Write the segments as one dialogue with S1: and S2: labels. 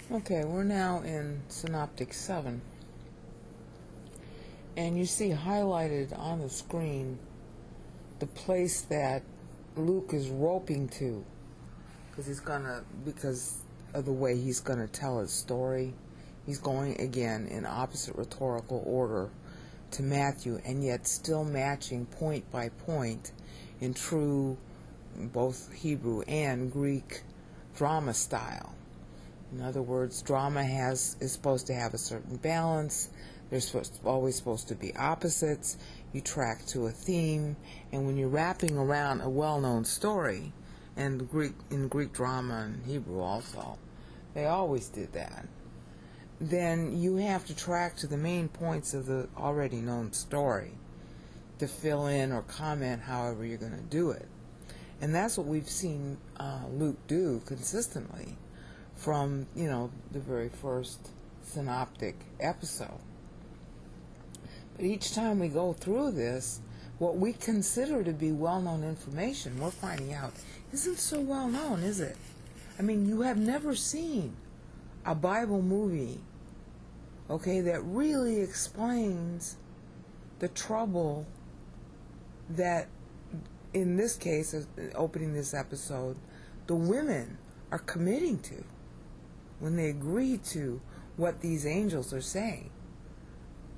S1: Okay, we're now in Synoptic 7. And you see highlighted on the screen the place that Luke is roping to. Because of the way he's going to tell his story. He's going, again, in opposite rhetorical order to Matthew, and yet still matching point by point in true both Hebrew and Greek drama style. In other words, drama is supposed to have a certain balance. There's always supposed to be opposites. You track to a theme, and when you're wrapping around a well-known story, and in Greek drama and Hebrew also, they always did that, then you have to track to the main points of the already known story to fill in or comment however you're going to do it. And that's what we've seen Luke do consistently from, the very first synoptic episode. But each time we go through this, what we consider to be well-known information, we're finding out isn't so well-known, is it? I mean, you have never seen a Bible movie, that really explains the trouble that, in this case, opening this episode, the women are committing to when they agree to what these angels are saying.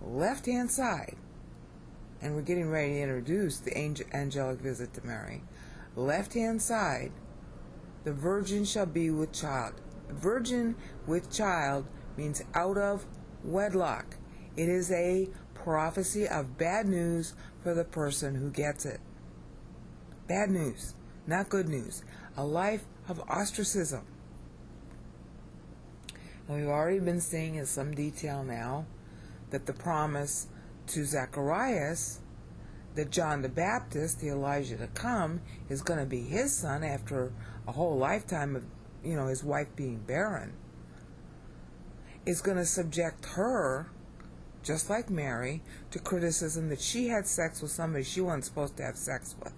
S1: Left-hand side, and we're getting ready to introduce the angelic visit to Mary. Left-hand side, the virgin shall be with child. Virgin with child means out of wedlock. It is a prophecy of bad news for the person who gets it. Bad news, not good news. A life of ostracism. And we've already been seeing in some detail now that the promise to Zacharias that John the Baptist, the Elijah to come, is going to be his son after a whole lifetime of, his wife being barren, is going to subject her, just like Mary, to criticism that she had sex with somebody she wasn't supposed to have sex with.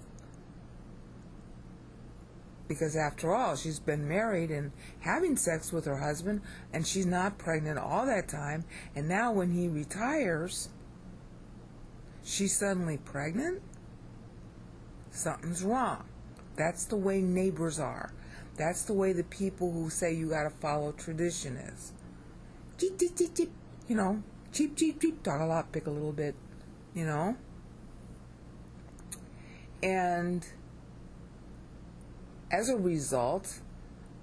S1: Because after all, she's been married and having sex with her husband, and she's not pregnant all that time, and now when he retires, she's suddenly pregnant? Something's wrong. That's the way neighbors are. That's the way the people who say you got to follow tradition is. Cheep, cheep, cheep, cheep. Cheep, cheep, cheep. Talk a lot, pick a little bit, And as a result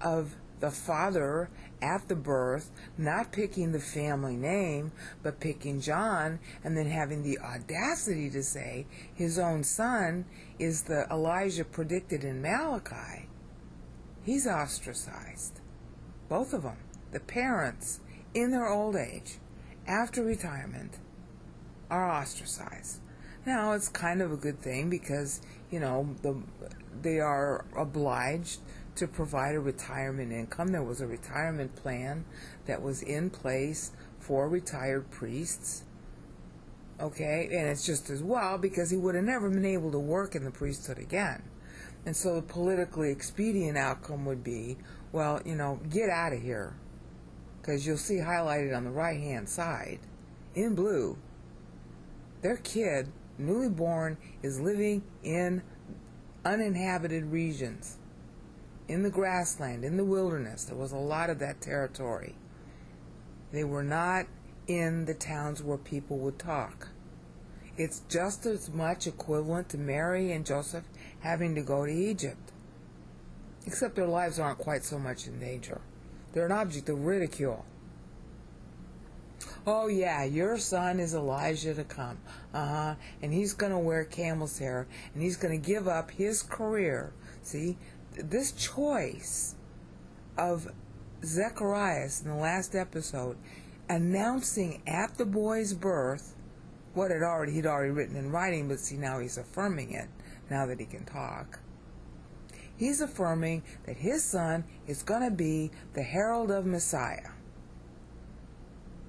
S1: of the father at the birth not picking the family name, but picking John, and then having the audacity to say his own son is the Elijah predicted in Malachi, he's ostracized. Both of them. The parents, in their old age, after retirement, are ostracized. Now, it's kind of a good thing because, they are obliged to provide a retirement income. There was a retirement plan that was in place for retired priests. And it's just as well because he would have never been able to work in the priesthood again. And so the politically expedient outcome would be, get out of here. Because you'll see highlighted on the right-hand side, in blue, their kid, newly born, is living in uninhabited regions, in the grassland, in the wilderness. There was a lot of that territory. They were not in the towns where people would talk. It's just as much equivalent to Mary and Joseph having to go to Egypt, except their lives aren't quite so much in danger. They're an object of ridicule. Oh yeah, your son is Elijah to come. And he's going to wear camel's hair, and he's going to give up his career. See, this choice of Zacharias in the last episode, announcing at the boy's birth what he'd already written in writing, but see, now he's affirming it, now that he can talk. He's affirming that his son is going to be the herald of Messiah.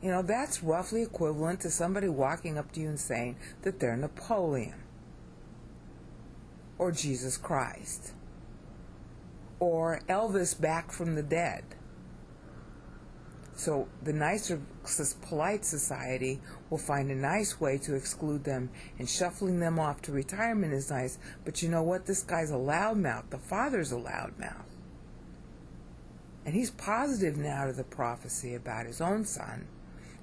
S1: That's roughly equivalent to somebody walking up to you and saying that they're Napoleon, or Jesus Christ, or Elvis back from the dead. So the nicer, polite society will find a nice way to exclude them, and shuffling them off to retirement is nice. But you know what? This guy's a loudmouth. The father's a loudmouth. And he's positive now to the prophecy about his own son.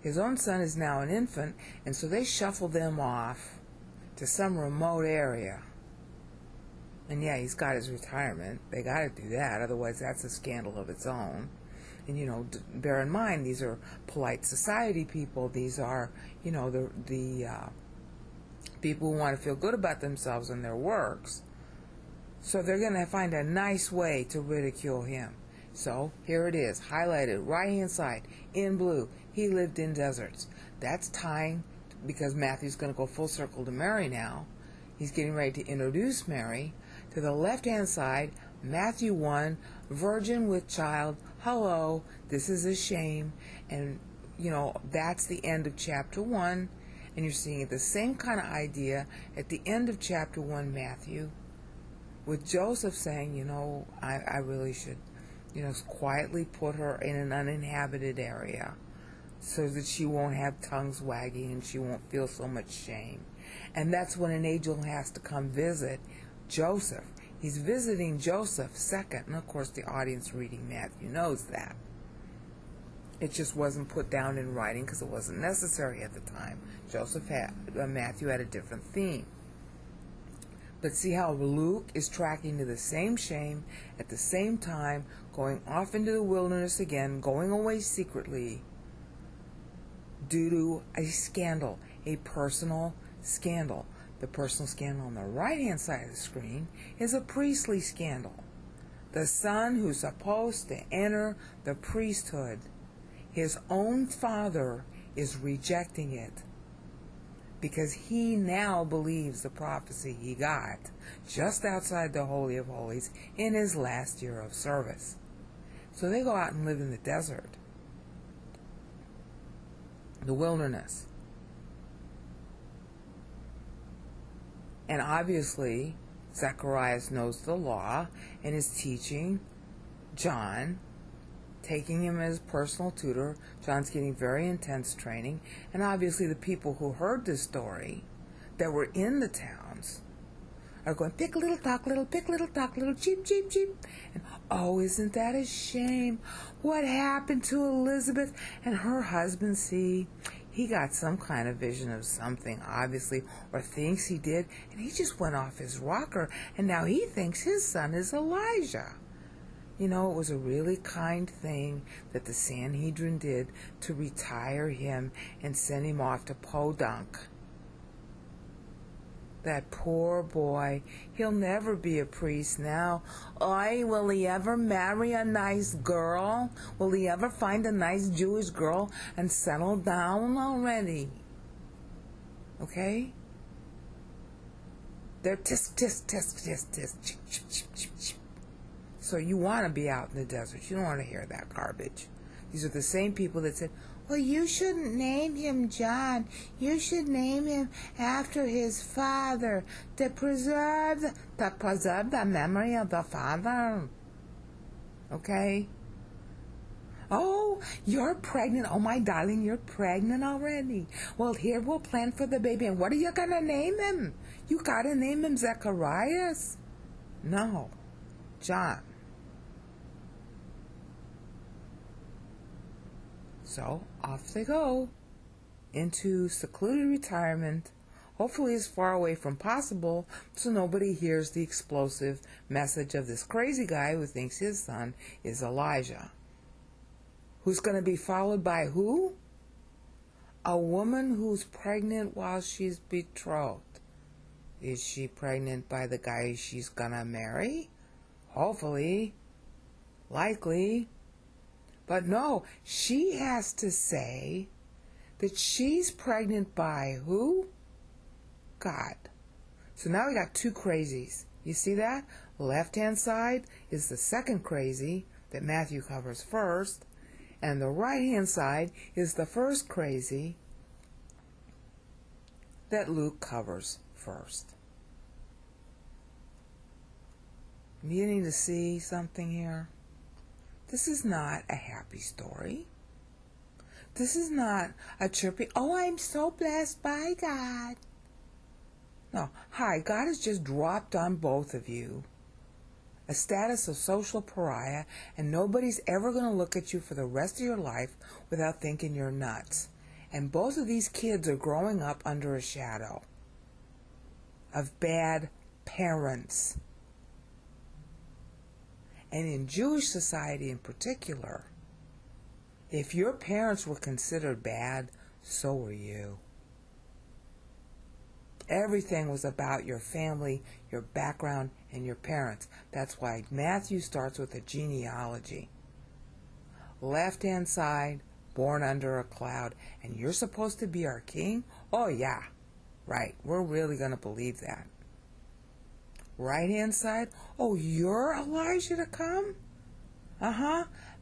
S1: His own son is now an infant, and so they shuffle them off to some remote area. And yeah, he's got his retirement. They got to do that, otherwise that's a scandal of its own. And, you know, bear in mind, these are polite society people. These are, you know, the people who want to feel good about themselves and their works. So they're going to find a nice way to ridicule him. So here it is, highlighted, right-hand side, in blue. He lived in deserts. That's tying, because Matthew's going to go full circle to Mary now. He's getting ready to introduce Mary. To the left-hand side, Matthew 1, virgin with child. Hello, this is a shame. And, you know, that's the end of chapter 1. And you're seeing the same kind of idea at the end of chapter 1, Matthew, with Joseph saying, you know, I really should, you know, quietly put her in an uninhabited area so that she won't have tongues wagging and she won't feel so much shame. And that's when an angel has to come visit Joseph. He's visiting Joseph second, and of course the audience reading Matthew knows that. It just wasn't put down in writing because it wasn't necessary at the time. Matthew had a different theme. But see how Luke is tracking to the same shame at the same time, going off into the wilderness again, going away secretly due to a scandal, a personal scandal. The personal scandal on the right-hand side of the screen is a priestly scandal. The son who's supposed to enter the priesthood, his own father is rejecting it because he now believes the prophecy he got just outside the Holy of Holies in his last year of service. So they go out and live in the desert, the wilderness. And obviously, Zacharias knows the law and is teaching John, taking him as personal tutor. John's getting very intense training. And obviously the people who heard this story that were in the towns are going, pick little, talk little, pick little, talk little, cheep, cheep, cheep. And, oh, isn't that a shame? What happened to Elizabeth and her husband? See, he got some kind of vision of something, obviously, or thinks he did, and he just went off his rocker, and now he thinks his son is Elijah. You know, it was a really kind thing that the Sanhedrin did to retire him and send him off to Podunk. That poor boy, he'll never be a priest now. Oy, will he ever marry a nice girl? Will he ever find a nice Jewish girl and settle down already? Okay? They're tisk, tisk, tisk, tisk, tisk, chip, chip, chip, chip, chip. So you want to be out in the desert. You don't want to hear that garbage. These are the same people that said, well, you shouldn't name him John. You should name him after his father to preserve the memory of the father. Okay? Oh, you're pregnant. Oh, my darling, you're pregnant already. Well, here we'll plan for the baby. And what are you going to name him? You got to name him Zacharias? No, John. So off they go into secluded retirement, hopefully as far away from possible so nobody hears the explosive message of this crazy guy who thinks his son is Elijah. Who's going to be followed by who? A woman who's pregnant while she's betrothed. Is she pregnant by the guy she's going to marry? Hopefully. Likely. But no, she has to say that she's pregnant by who? God. So now we got two crazies. You see that? Left-hand side is the second crazy that Matthew covers first, and the right-hand side is the first crazy that Luke covers first. Beginning to see something here? This is not a happy story. This is not a chirpy, oh, I'm so blessed by God. No, hi, God has just dropped on both of you a status of social pariah, and nobody's ever going to look at you for the rest of your life without thinking you're nuts. And both of these kids are growing up under a shadow of bad parents. And in Jewish society in particular, if your parents were considered bad, so were you. Everything was about your family, your background, and your parents. That's why Matthew starts with a genealogy. Left-hand side, born under a cloud, and you're supposed to be our king? Oh yeah, right, we're really going to believe that. Right-hand side, oh, you're Elijah to come?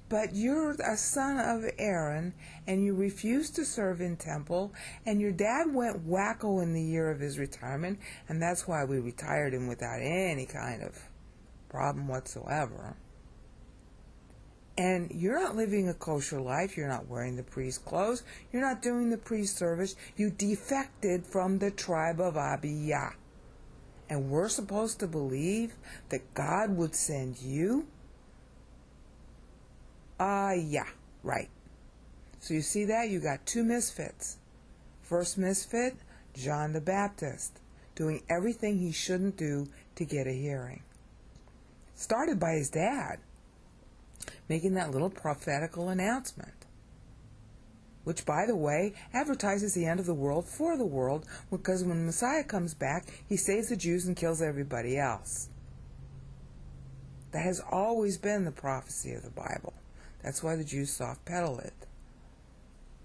S1: But you're a son of Aaron, and you refuse to serve in temple, and your dad went wacko in the year of his retirement, and that's why we retired him without any kind of problem whatsoever. And you're not living a kosher life, you're not wearing the priest clothes, you're not doing the priest service, you defected from the tribe of Abiyah. And we're supposed to believe that God would send you? Yeah, right. So you see that? You got two misfits. First misfit, John the Baptist, doing everything he shouldn't do to get a hearing. Started by his dad, making that little prophetical announcement, which, by the way, advertises the end of the world for the world, because when Messiah comes back, he saves the Jews and kills everybody else. That has always been the prophecy of the Bible. That's why the Jews soft-pedal it.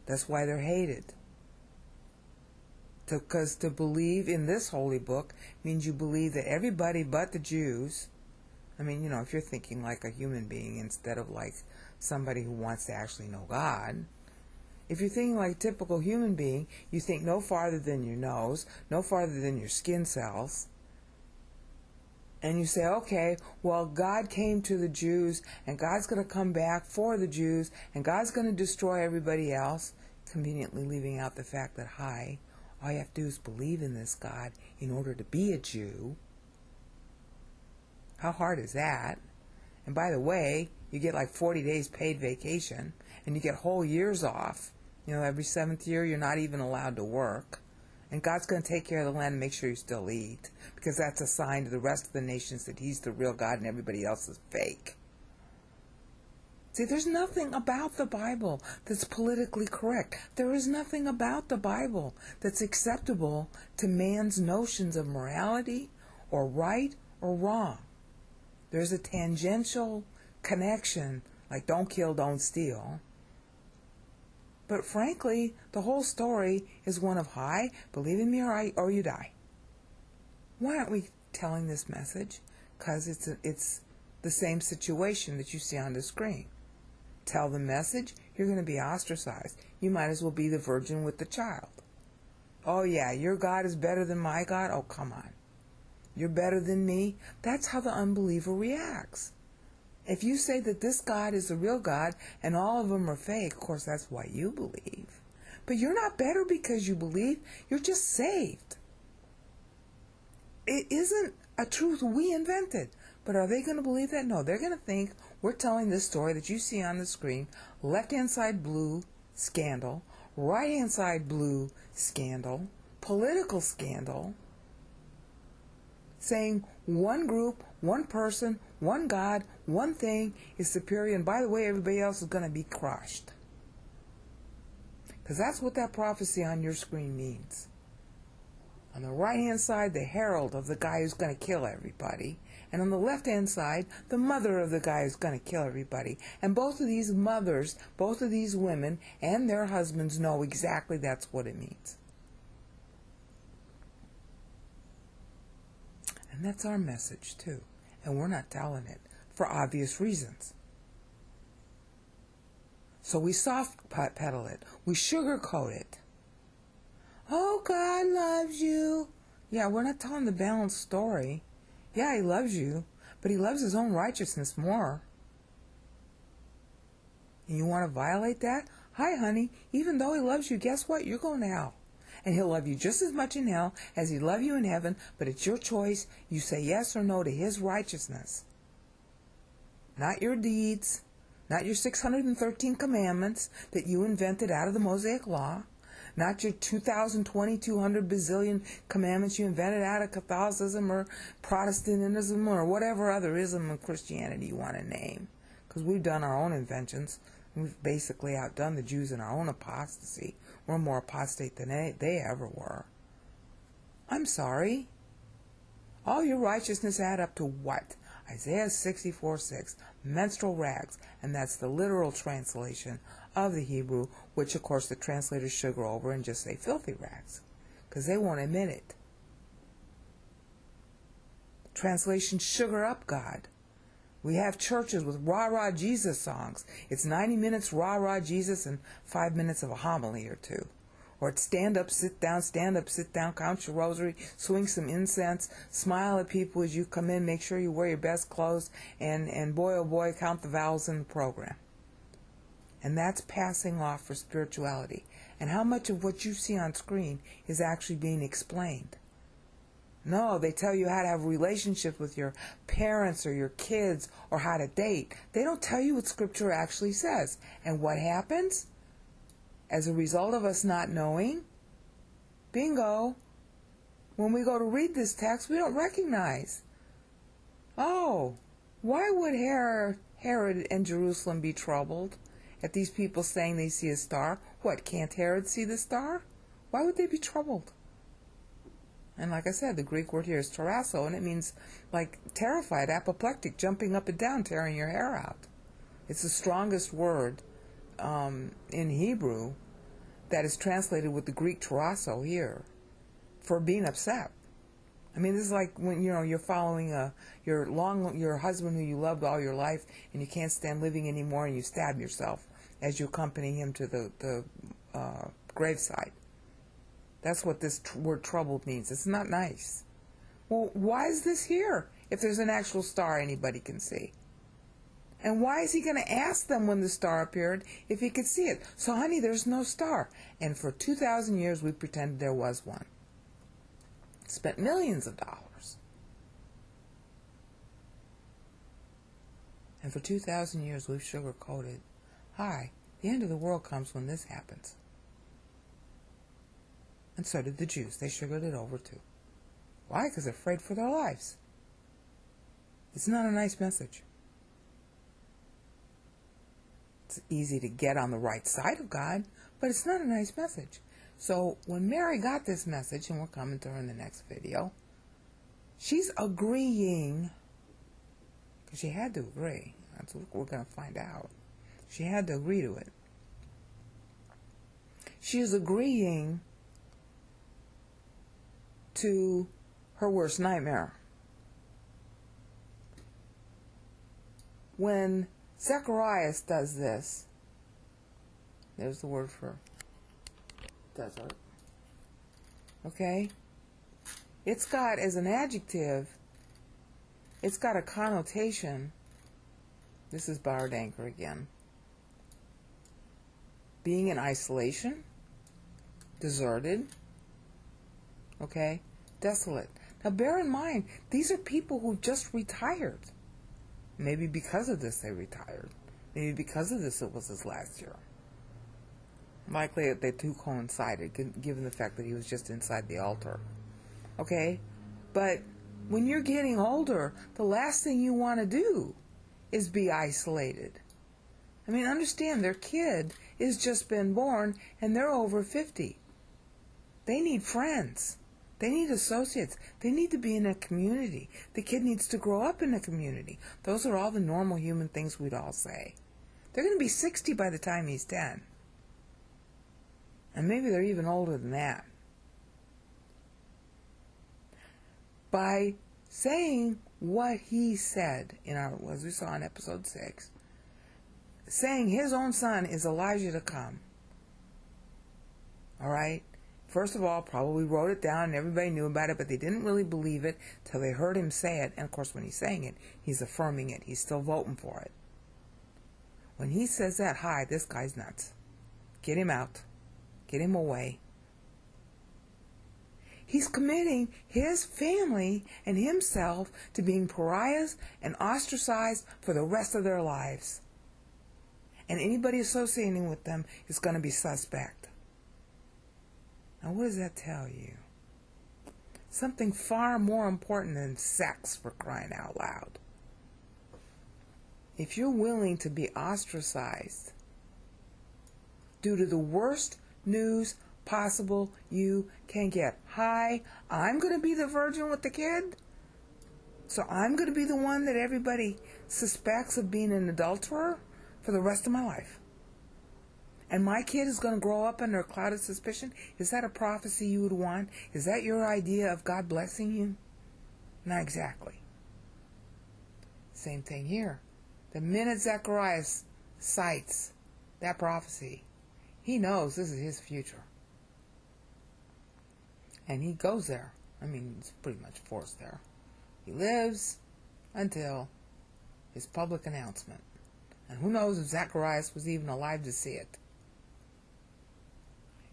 S1: That's why they're hated. Because to believe in this holy book means you believe that everybody but the Jews, I mean, if you're thinking like a human being instead of like somebody who wants to actually know God, if you're thinking like a typical human being, you think no farther than your nose, no farther than your skin cells. And you say, okay, well, God came to the Jews, and God's going to come back for the Jews, and God's going to destroy everybody else, conveniently leaving out the fact that, all you have to do is believe in this God in order to be a Jew. How hard is that? And by the way, you get like 40 days paid vacation, and you get whole years off. Every 7th year, you're not even allowed to work. And God's going to take care of the land and make sure you still eat, because that's a sign to the rest of the nations that he's the real God and everybody else is fake. See, there's nothing about the Bible that's politically correct. There is nothing about the Bible that's acceptable to man's notions of morality or right or wrong. There's a tangential connection, like don't kill, don't steal. But frankly, the whole story is one of, believe in me or you die. Why aren't we telling this message? Because it's the same situation that you see on the screen. Tell the message, you're going to be ostracized. You might as well be the virgin with the child. Oh yeah, your God is better than my God? Oh, come on. You're better than me? That's how the unbeliever reacts. If you say that this God is the real God and all of them are fake, of course that's why you believe. But you're not better because you believe. You're just saved. It isn't a truth we invented. But are they going to believe that? No, they're going to think we're telling this story that you see on the screen. Left-hand side blue, scandal. Right-hand side blue, scandal. Political scandal. Saying one group, one person, one God, one thing is superior, and by the way, everybody else is going to be crushed. Because that's what that prophecy on your screen means. On the right-hand side, the herald of the guy who's going to kill everybody. And on the left-hand side, the mother of the guy who's going to kill everybody. And both of these mothers, both of these women, and their husbands know exactly that's what it means. And that's our message, too. And we're not telling it for obvious reasons. So we soft-pedal it. We sugarcoat it. Oh, God loves you. Yeah, we're not telling the balanced story. Yeah, he loves you, but he loves his own righteousness more. And you want to violate that? Hi, honey, even though he loves you, guess what? You're going to hell. And he'll love you just as much in hell as he'd love you in heaven, but it's your choice. You say yes or no to his righteousness. Not your deeds, not your 613 commandments that you invented out of the Mosaic Law, not your 2,200 bazillion commandments you invented out of Catholicism or Protestantism or whatever other ism of Christianity you want to name. Because we've done our own inventions. We've basically outdone the Jews in our own apostasy. We're more apostate than they ever were. I'm sorry. All your righteousness add up to what? Isaiah 64:6, menstrual rags, and that's the literal translation of the Hebrew, which of course the translators sugar over and just say filthy rags, because they won't admit it. Translations sugar up God. We have churches with rah-rah Jesus songs. It's 90 minutes rah-rah Jesus and 5 minutes of a homily or two. Or it's stand up, sit down, count your rosary, swing some incense, smile at people as you come in, make sure you wear your best clothes, and boy oh boy, count the vowels in the program. And that's passing off for spirituality. And how much of what you see on screen is actually being explained? No, they tell you how to have relationships with your parents or your kids or how to date. They don't tell you what Scripture actually says. And what happens? As a result of us not knowing, bingo, when we go to read this text, we don't recognize. Oh, why would Herod and Jerusalem be troubled at these people saying they see a star? What, can't Herod see the star? Why would they be troubled? And like I said, the Greek word here is tarasso, and it means like terrified, apoplectic, jumping up and down, tearing your hair out. It's the strongest word in Hebrew that is translated with the Greek tarasso here for being upset. I mean, this is like when you're following your husband who you loved all your life, and you can't stand living anymore, and you stab yourself as you accompany him to the graveside. That's what this word troubled means. It's not nice. Well, why is this here if there's an actual star anybody can see? And why is he going to ask them when the star appeared if he could see it? So, honey, there's no star. And for 2,000 years, we pretended there was one. Spent millions of dollars. And for 2,000 years, we've sugar-coated. Hi, the end of the world comes when this happens. And so did the Jews. They sugared it over too. Why? Because they're afraid for their lives. It's not a nice message. It's easy to get on the right side of God, but it's not a nice message. So when Mary got this message, and we're coming to her in the next video, she's agreeing, because she had to agree. That's what we're going to find out. She had to agree to it. She is agreeing to her worst nightmare. When Zacharias does this, there's the word for desert, okay? It's got, as an adjective, it's got a connotation. This is Bard Anchor again. Being in isolation, deserted, okay, desolate. Now bear in mind, these are people who've just retired. Maybe because of this they retired. Maybe because of this it was his last year. Likely they two coincided, given the fact that he was just inside the altar. Okay? But when you're getting older, the last thing you want to do is be isolated. I mean, understand, their kid has just been born and they're over 50. They need friends. They need associates. They need to be in a community. The kid needs to grow up in a community. Those are all the normal human things we'd all say. They're going to be 60 by the time he's 10. And maybe they're even older than that. By saying what he said, as we saw in episode 6, saying his own son is Elijah to come. All right? First of all, probably wrote it down and everybody knew about it, but they didn't really believe it till they heard him say it. And of course, when he's saying it, he's affirming it. He's still voting for it. When he says that, hi, this guy's nuts. Get him out. Get him away. He's committing his family and himself to being pariahs and ostracized for the rest of their lives. And anybody associating with them is going to be suspect. Now, what does that tell you? Something far more important than sex, for crying out loud. If you're willing to be ostracized due to the worst news possible you can get. Hi, I'm going to be the virgin with the kid. So I'm going to be the one that everybody suspects of being an adulterer for the rest of my life. And my kid is going to grow up under a cloud of suspicion. Is that a prophecy you would want? Is that your idea of God blessing you? Not exactly. Same thing here. The minute Zacharias cites that prophecy, he knows this is his future. And he goes there. I mean, he's pretty much forced there. He lives until his public announcement. And who knows if Zacharias was even alive to see it.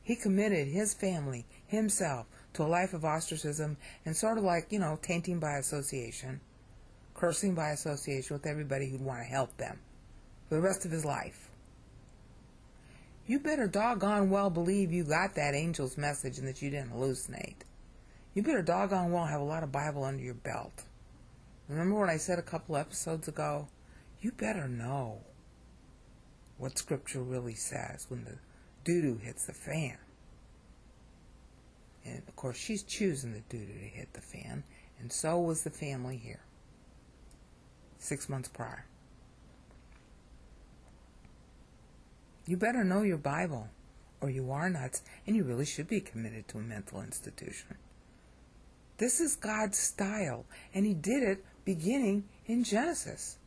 S1: He committed his family, himself, to a life of ostracism and sort of like, tainting by association, cursing by association with everybody who'd want to help them for the rest of his life. You better doggone well believe you got that angel's message and that you didn't hallucinate. You better doggone well have a lot of Bible under your belt. Remember what I said a couple episodes ago? You better know what Scripture really says when the doo-doo hits the fan. And, of course, she's choosing the doo-doo to hit the fan, and so was the family here 6 months prior. You better know your Bible, or you are nuts, and you really should be committed to a mental institution. This is God's style, and he did it beginning in Genesis.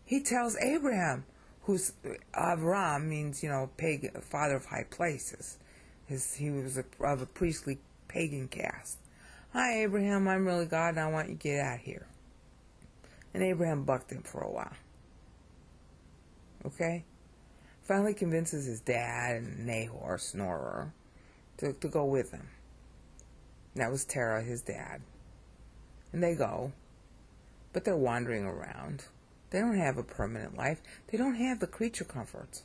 S1: He tells Abraham, who's Avram means, pagan, father of high places. He was of a priestly pagan caste. Hi, Abraham, I'm really God, and I want you to get out here. And Abraham bucked him for a while. Okay? Finally convinces his dad and Nahor, Snorer, to go with him. And that was Terah, his dad. And they go, but they're wandering around. They don't have a permanent life. They don't have the creature comforts.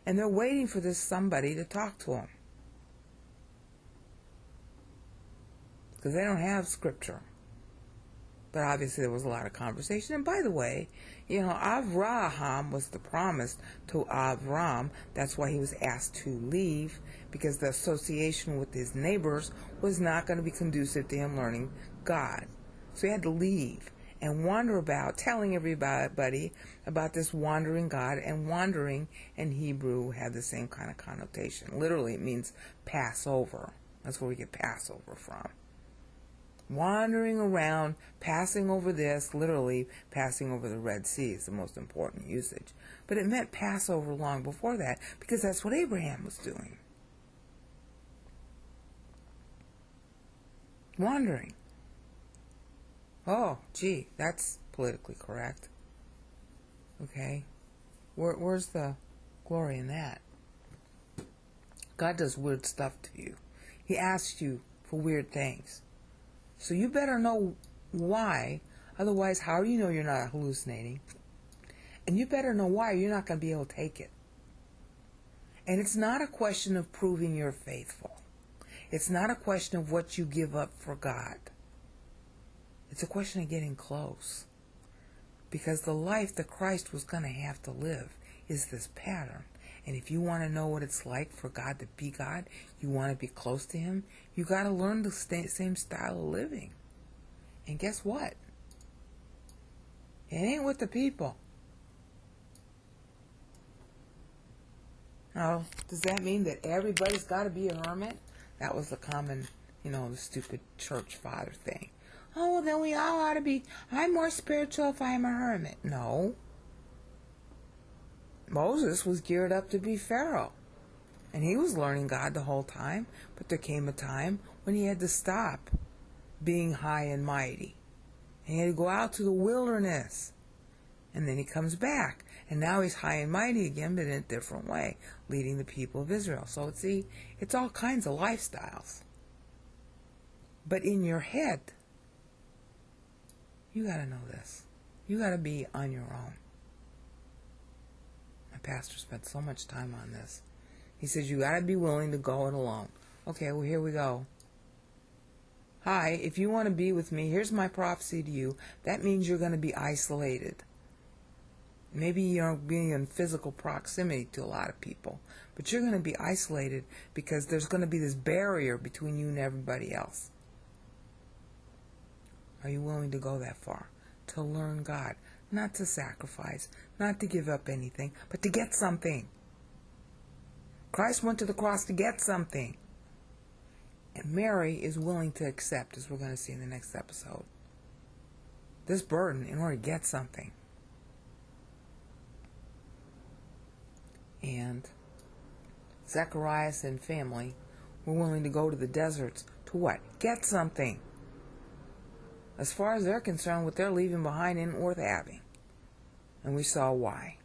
S1: And they're waiting for this somebody to talk to them. Because they don't have Scripture. But obviously there was a lot of conversation. And by the way, Avraham was the promise to Avram. That's why he was asked to leave, because the association with his neighbors was not going to be conducive to him learning God. So he had to leave and wander about, telling everybody about this wandering God. And wandering in Hebrew had the same kind of connotation. Literally, it means pass over. That's where we get Passover from. Wandering around, passing over this, literally passing over the Red Sea is the most important usage. But it meant Passover long before that, because that's what Abraham was doing. Wandering. Oh, gee, that's politically correct. Okay. Where's the glory in that? God does weird stuff to you. He asks you for weird things. So you better know why. Otherwise, how do you know you're not hallucinating? And you better know why, or you're not going to be able to take it. And it's not a question of proving you're faithful. It's not a question of what you give up for God. It's a question of getting close. Because the life that Christ was going to have to live is this pattern. And if you want to know what it's like for God to be God, you want to be close to him, you got to learn the same style of living. And guess what? It ain't with the people. Now, does that mean that everybody's got to be a hermit? That was the common, the stupid church father thing. Oh, well, then we all ought to be, I'm more spiritual if I'm a hermit. No. Moses was geared up to be Pharaoh. And he was learning God the whole time. But there came a time when he had to stop being high and mighty. And he had to go out to the wilderness. And then he comes back. And now he's high and mighty again, but in a different way, leading the people of Israel. So see, it's all kinds of lifestyles. But in your head, you got to know this. You got to be on your own. My pastor spent so much time on this. He says, you got to be willing to go it alone. Okay, well, here we go. Hi, if you want to be with me, here's my prophecy to you. That means you're going to be isolated. Maybe you're being in physical proximity to a lot of people, but you're going to be isolated because there's going to be this barrier between you and everybody else. Are you willing to go that far? To learn God, not to sacrifice, not to give up anything, but to get something. Christ went to the cross to get something. And Mary is willing to accept, as we're going to see in the next episode, this burden in order to get something. And Zacharias and family were willing to go to the deserts to what? Get something. As far as they're concerned, what they're leaving behind isn't worth having. And we saw why.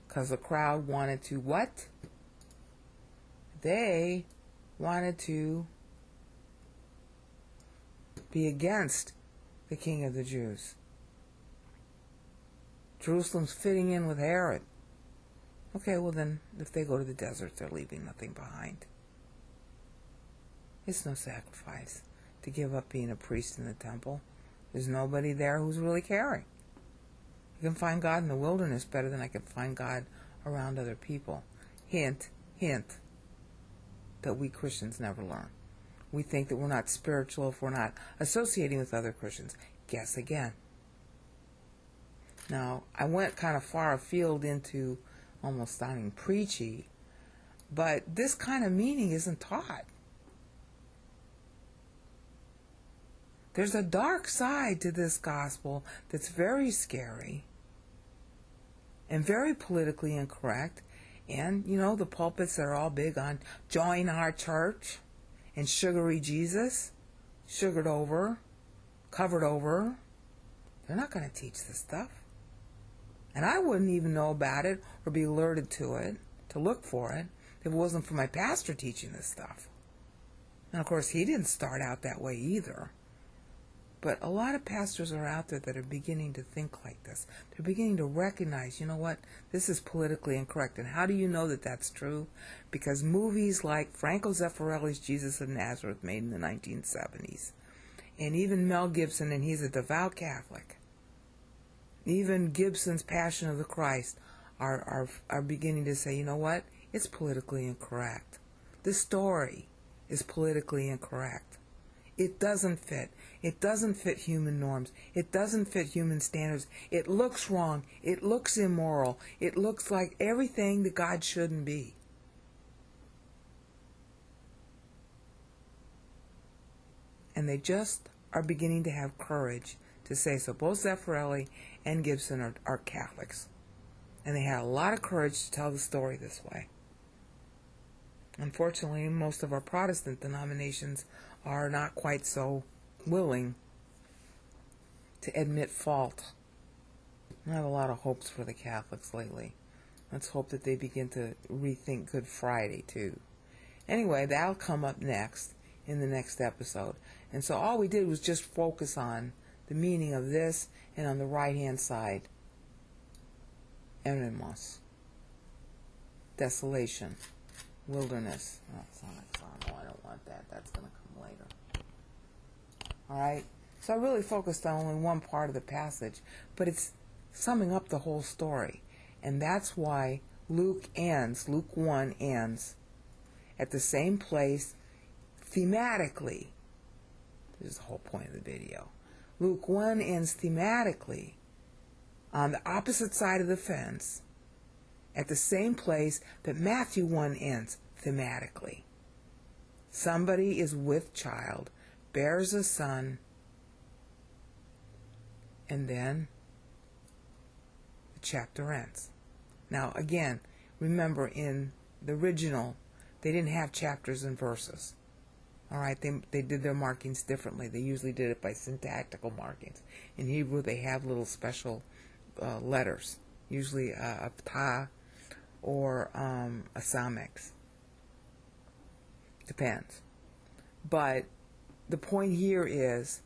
S1: Because the crowd wanted to what? They wanted to be against the king of the Jews. Jerusalem's fitting in with Herod. Okay, well then, if they go to the desert, they're leaving nothing behind. It's no sacrifice to give up being a priest in the temple. There's nobody there who's really caring. You can find God in the wilderness better than I can find God around other people. Hint, hint, that we Christians never learn. We think that we're not spiritual if we're not associating with other Christians. Guess again. Now, I went kind of far afield into almost sounding preachy, but this kind of meaning isn't taught. There's a dark side to this gospel that's very scary and very politically incorrect. And, you know, the pulpits that are all big on join our church and sugary Jesus, sugared over, covered over, they're not going to teach this stuff. And I wouldn't even know about it or be alerted to it, to look for it, if it wasn't for my pastor teaching this stuff. And of course, he didn't start out that way either. But a lot of pastors are out there that are beginning to think like this. They're beginning to recognize, you know what, this is politically incorrect. And how do you know that that's true? Because movies like Franco Zeffirelli's Jesus of Nazareth, made in the 1970s, and even Mel Gibson, and he's a devout Catholic, even Gibson's Passion of the Christ are beginning to say, you know what, it's politically incorrect. This story is politically incorrect. It doesn't fit. It doesn't fit human norms. It doesn't fit human standards. It looks wrong. It looks immoral. It looks like everything that God shouldn't be. And they just are beginning to have courage to say so. Both Zeffirelli and Gibson are Catholics. And they had a lot of courage to tell the story this way. Unfortunately, most of our Protestant denominations are not quite so willing to admit fault. I have a lot of hopes for the Catholics lately. Let's hope that they begin to rethink Good Friday, too. Anyway, that'll come up next in the next episode. And so all we did was just focus on the meaning of this, and on the right-hand side, eremos, desolation, wilderness. Oh, no, I don't want that. That's going to come later. All right? So I really focused on only one part of the passage, but it's summing up the whole story. And that's why Luke 1 ends at the same place thematically. This is the whole point of the video. Luke 1 ends thematically on the opposite side of the fence at the same place that Matthew 1 ends thematically. Somebody is with child, bears a son, and then the chapter ends. Now again, remember in the original, they didn't have chapters and verses. All right, they did their markings differently. They usually did it by syntactical markings. In Hebrew, they have little special letters usually a ptah or a samex. Depends. But the point here is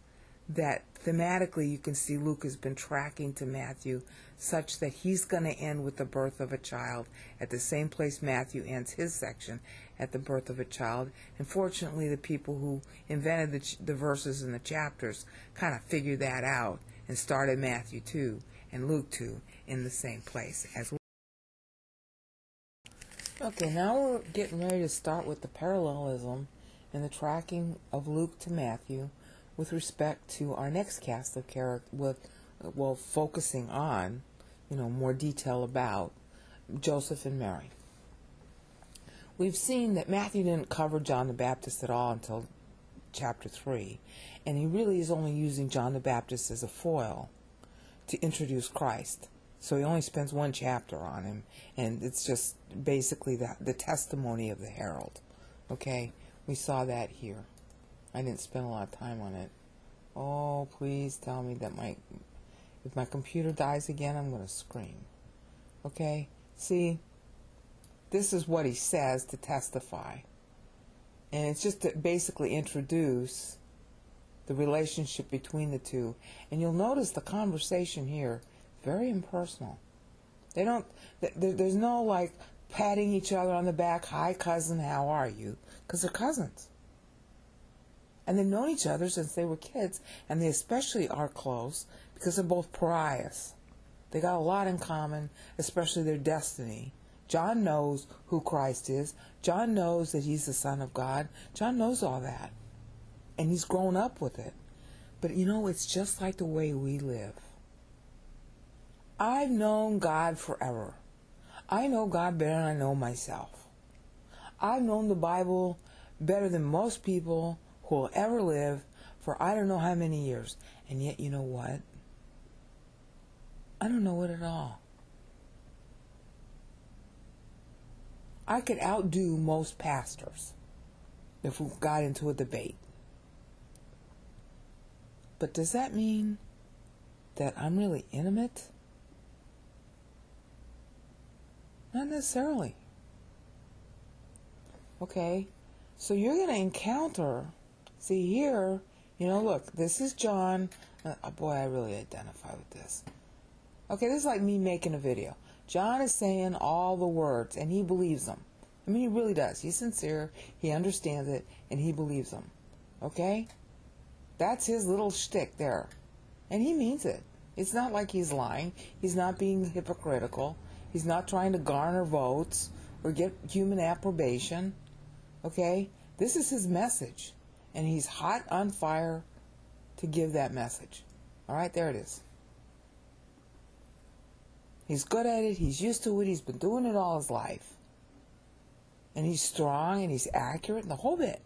S1: that thematically you can see Luke has been tracking to Matthew such that he's going to end with the birth of a child at the same place Matthew ends his section, at the birth of a child. And fortunately, the people who invented the verses and the chapters kind of figured that out and started Matthew 2 and Luke 2 in the same place as well. Okay, now we're getting ready to start with the parallelism and the tracking of Luke to Matthew with respect to our next cast of characters, focusing on, more detail about Joseph and Mary. We've seen that Matthew didn't cover John the Baptist at all until chapter 3, and he really is only using John the Baptist as a foil to introduce Christ. So he only spends one chapter on him, and it's just basically the testimony of the herald. Okay, we saw that here. I didn't spend a lot of time on it. Oh, please tell me that if my computer dies again, I'm going to scream. Okay, see, this is what he says to testify. And it's just to basically introduce the relationship between the two. And you'll notice the conversation here, very impersonal. There's no patting each other on the back, hi cousin, how are you? Because they're cousins. And they've known each other since they were kids, and they especially are close because they're both pariahs. They got a lot in common, especially their destiny. John knows who Christ is. John knows that he's the Son of God. John knows all that. And he's grown up with it. But it's just like the way we live. I've known God forever. I know God better than I know myself. I've known the Bible better than most people who will ever live for I don't know how many years. And yet, you know what? I don't know it at all. I could outdo most pastors if we got into a debate. But does that mean that I'm really intimate? Not necessarily. Okay, so you're going to encounter, see here, look, this is John. Boy, I really identify with this. Okay, this is like me making a video. John is saying all the words, and he believes them. I mean, he really does. He's sincere, he understands it, and he believes them. Okay? That's his little shtick there. And he means it. It's not like he's lying. He's not being hypocritical. He's not trying to garner votes or get human approbation. Okay? This is his message. And he's hot on fire to give that message. All right, there it is. He's good at it. He's used to it. He's been doing it all his life. And he's strong and he's accurate and the whole bit.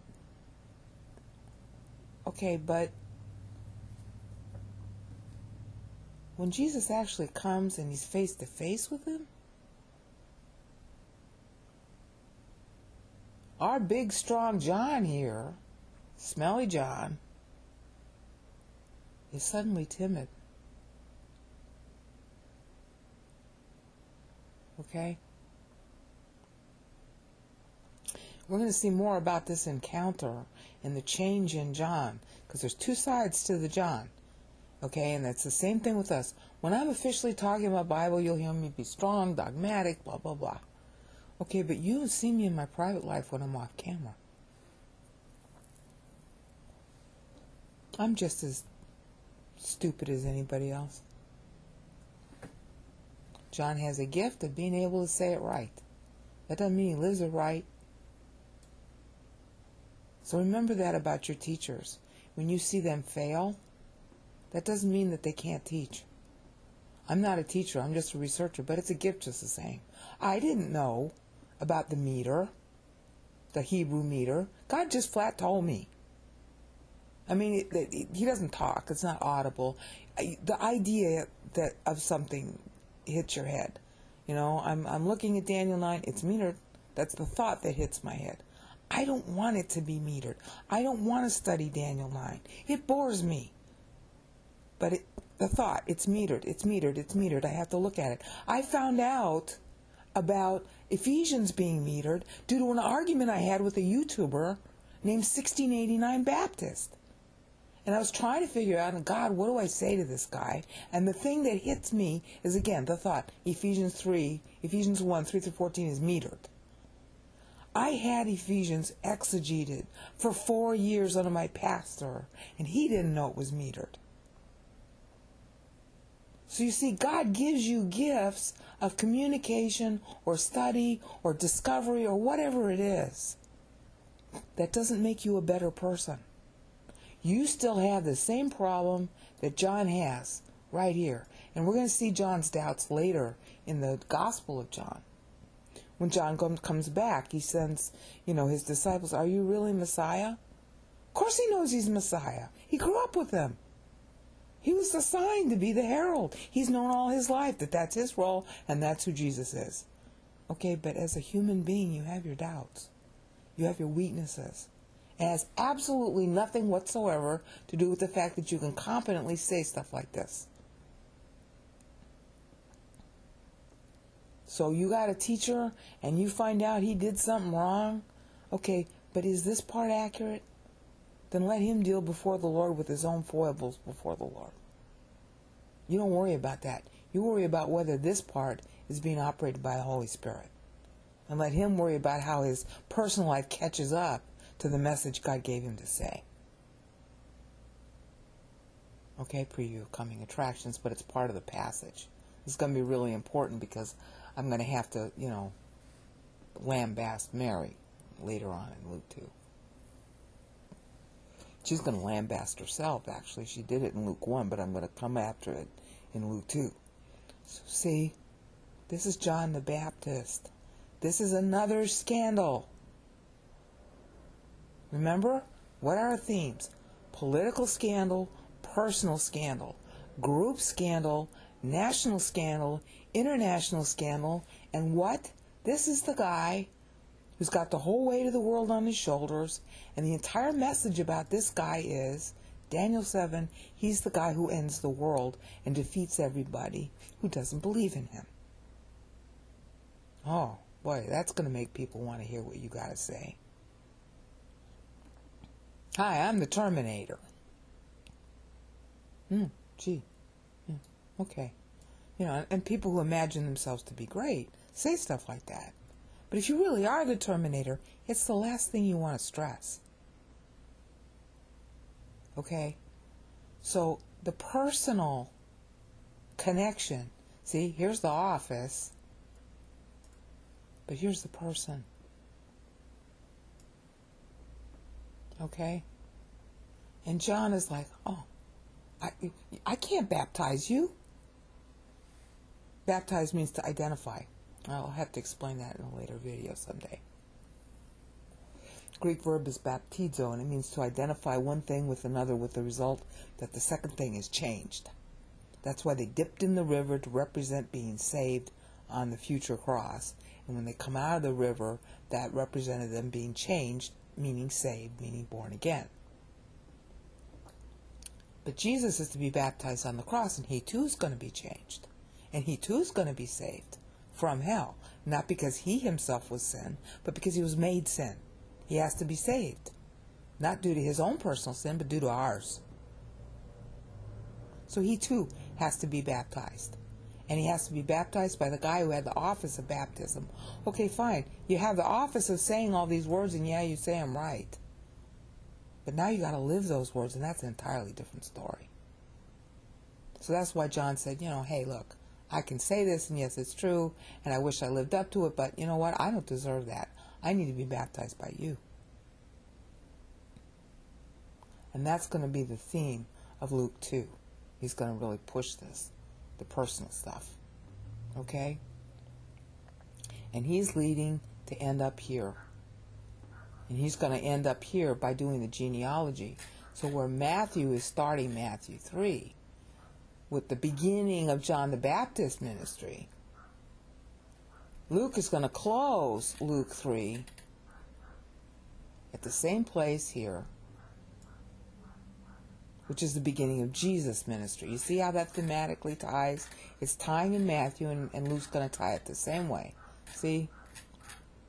S1: Okay, but when Jesus actually comes and he's face to face with him, our big, strong John here, smelly John, is suddenly timid. Okay? We're going to see more about this encounter and the change in John, because there's two sides to the John. Okay, and that's the same thing with us. When I'm officially talking about Bible, you'll hear me be strong, dogmatic, blah, blah, blah. Okay, but you don't see me in my private life when I'm off camera. I'm just as stupid as anybody else. John has a gift of being able to say it right. That doesn't mean he lives it right. So remember that about your teachers. When you see them fail, that doesn't mean that they can't teach. I'm not a teacher, I'm just a researcher, but it's a gift just the same. I didn't know about the meter, the Hebrew meter. God just flat told me. I mean, he doesn't talk, it's not audible. The idea that of something hits your head. I'm looking at Daniel 9, it's metered. That's the thought that hits my head. I don't want it to be metered. I don't want to study Daniel 9. It bores me. But The thought, it's metered, it's metered, it's metered. I have to look at it. I found out about Ephesians being metered due to an argument I had with a YouTuber named 1689 Baptist. And I was trying to figure out, God, what do I say to this guy? And the thing that hits me is, again, the thought, Ephesians 1, 3 through 14 is metered. I had Ephesians exegeted for 4 years under my pastor, and he didn't know it was metered. So you see, God gives you gifts of communication or study or discovery or whatever it is. That doesn't make you a better person. You still have the same problem that John has right here. And we're going to see John's doubts later in the Gospel of John. When John comes back, he sends, his disciples, are you really Messiah? Of course he knows he's Messiah. He grew up with them. He was assigned to be the herald. He's known all his life that that's his role and that's who Jesus is. Okay, but as a human being, you have your doubts. You have your weaknesses. It has absolutely nothing whatsoever to do with the fact that you can competently say stuff like this. So you got a teacher and you find out he did something wrong. Okay, but is this part accurate? Then let him deal before the Lord with his own foibles before the Lord. You don't worry about that. You worry about whether this part is being operated by the Holy Spirit. And let him worry about how his personal life catches up to the message God gave him to say. Okay, preview of coming attractions, but it's part of the passage. It's going to be really important because I'm going to have to, lambast Mary later on in Luke 2. She's going to lambast herself, actually. She did it in Luke 1, but I'm going to come after it in Luke 2. So see, this is John the Baptist. This is another scandal. Remember, what are our themes? Political scandal, personal scandal, group scandal, national scandal, international scandal, and what? This is the guy who's got the whole weight of the world on his shoulders, and the entire message about this guy is, Daniel 7, he's the guy who ends the world and defeats everybody who doesn't believe in him. Oh, boy, that's going to make people want to hear what you got to say. Hi, I'm the Terminator. Gee. Yeah, okay. And people who imagine themselves to be great say stuff like that. But if you really are the Terminator, it's the last thing you want to stress. Okay? So, the personal connection. See, here's the office. But here's the person. Okay? And John is like, oh, I can't baptize you. Baptize means to identify. I'll have to explain that in a later video someday. Greek verb is baptizo, and it means to identify one thing with another with the result that the second thing is changed. That's why they dipped in the river to represent being saved on the future cross. And when they come out of the river, that represented them being changed, meaning saved, meaning born again. But Jesus is to be baptized on the cross, and he too is going to be changed. And he too is going to be saved from hell. Not because he himself was sin, but because he was made sin. He has to be saved. Not due to his own personal sin, but due to ours. So he too has to be baptized. And he has to be baptized by the guy who had the office of baptism. Okay, fine. You have the office of saying all these words, and yeah, you say them right. But now you got to live those words, and that's an entirely different story. So that's why John said, hey, look, I can say this, and yes, it's true, and I wish I lived up to it, but you know what? I don't deserve that. I need to be baptized by you. And that's going to be the theme of Luke 2. He's going to really push this, the personal stuff. Okay? And he's leading to end up here. And he's going to end up here by doing the genealogy. So where Matthew is starting Matthew 3, with the beginning of John the Baptist ministry, Luke is going to close Luke 3 at the same place here which is the beginning of Jesus' ministry. You see how that thematically ties? It's tying in Matthew, and Luke's going to tie it the same way. See?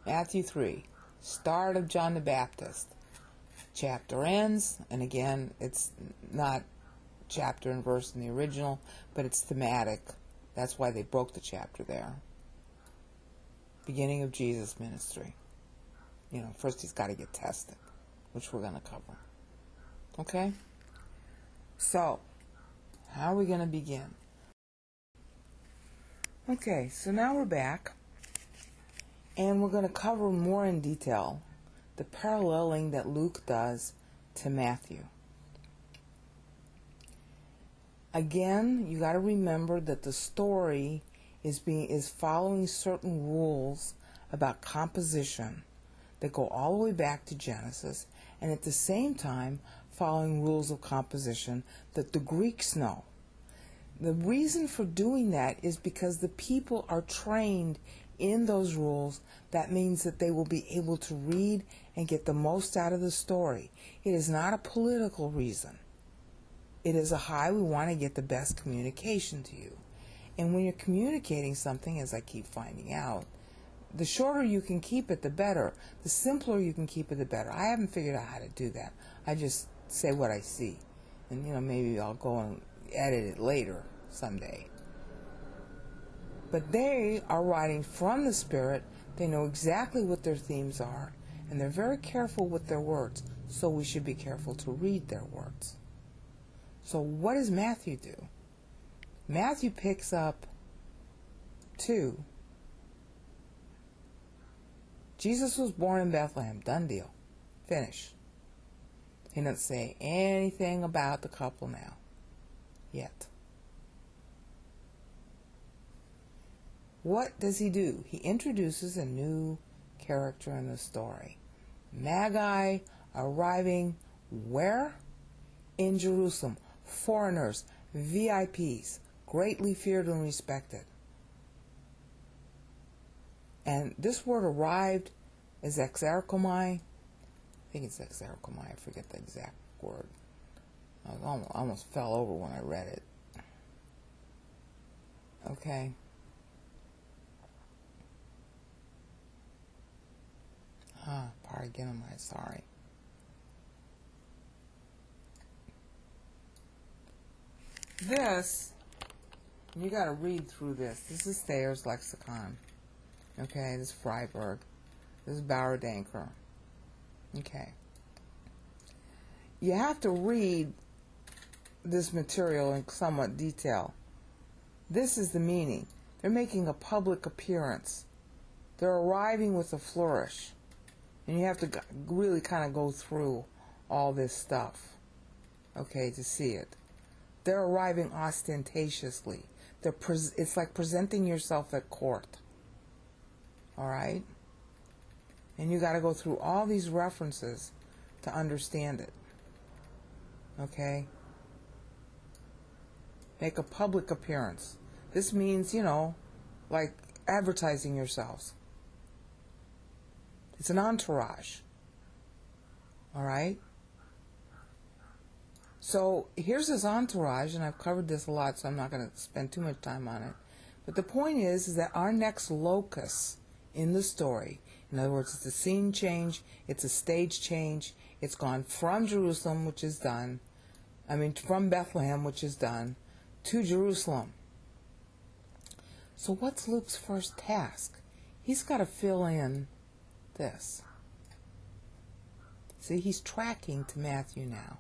S1: Matthew 3, start of John the Baptist. Chapter ends, and again, it's not chapter and verse in the original, but it's thematic. That's why they broke the chapter there. Beginning of Jesus' ministry. You know, first he's got to get tested, which we're going to cover. Okay? So, how are we going to begin? Okay, so now we're back, and we're going to cover more in detail the paralleling that Luke does to Matthew. Again, you got to remember that the story is following certain rules about composition that go all the way back to Genesis, and at the same time following rules of composition that the Greeks know. The reason for doing that is because the people are trained in those rules. That means that they will be able to read and get the most out of the story. It is not a political reason. It is we want to get the best communication to you. And when you're communicating something, as I keep finding out, the shorter you can keep it, the better. The simpler you can keep it, the better. I haven't figured out how to do that. I just say what I see. And, maybe I'll go and edit it later someday. But they are writing from the Spirit. They know exactly what their themes are. And they're very careful with their words. So we should be careful to read their words. So what does Matthew do? Matthew picks up 2. Jesus was born in Bethlehem. Done deal. Finish. He doesn't say anything about the couple now. Yet. What does he do? He introduces a new character in the story. Magi arriving where? In Jerusalem. Foreigners, VIPs, greatly feared and respected. And this word arrived is exarchomai. I think it's exarchomai. I forget the exact word. I almost fell over when I read it. Okay. Paragenomai, sorry. This, you got to read through this. This is Thayer's lexicon. Okay, this is Freiberg. This is Bauer-Danker. Okay. You have to read this material in somewhat detail. This is the meaning. They're making a public appearance. They're arriving with a flourish. And you have to really kind of go through all this stuff, okay, to see it. They're arriving ostentatiously. It's like presenting yourself at court. All right? And you got to go through all these references to understand it. Okay? Make a public appearance. This means, like advertising yourselves. It's an entourage. All right? So here's this entourage, and I've covered this a lot, so I'm not going to spend too much time on it. But the point is that our next locus in the story, in other words, it's a scene change, it's a stage change, it's gone from Jerusalem, which is done, from Bethlehem, which is done, to Jerusalem. So what's Luke's first task? He's got to fill in this. See, he's tracking to Matthew now.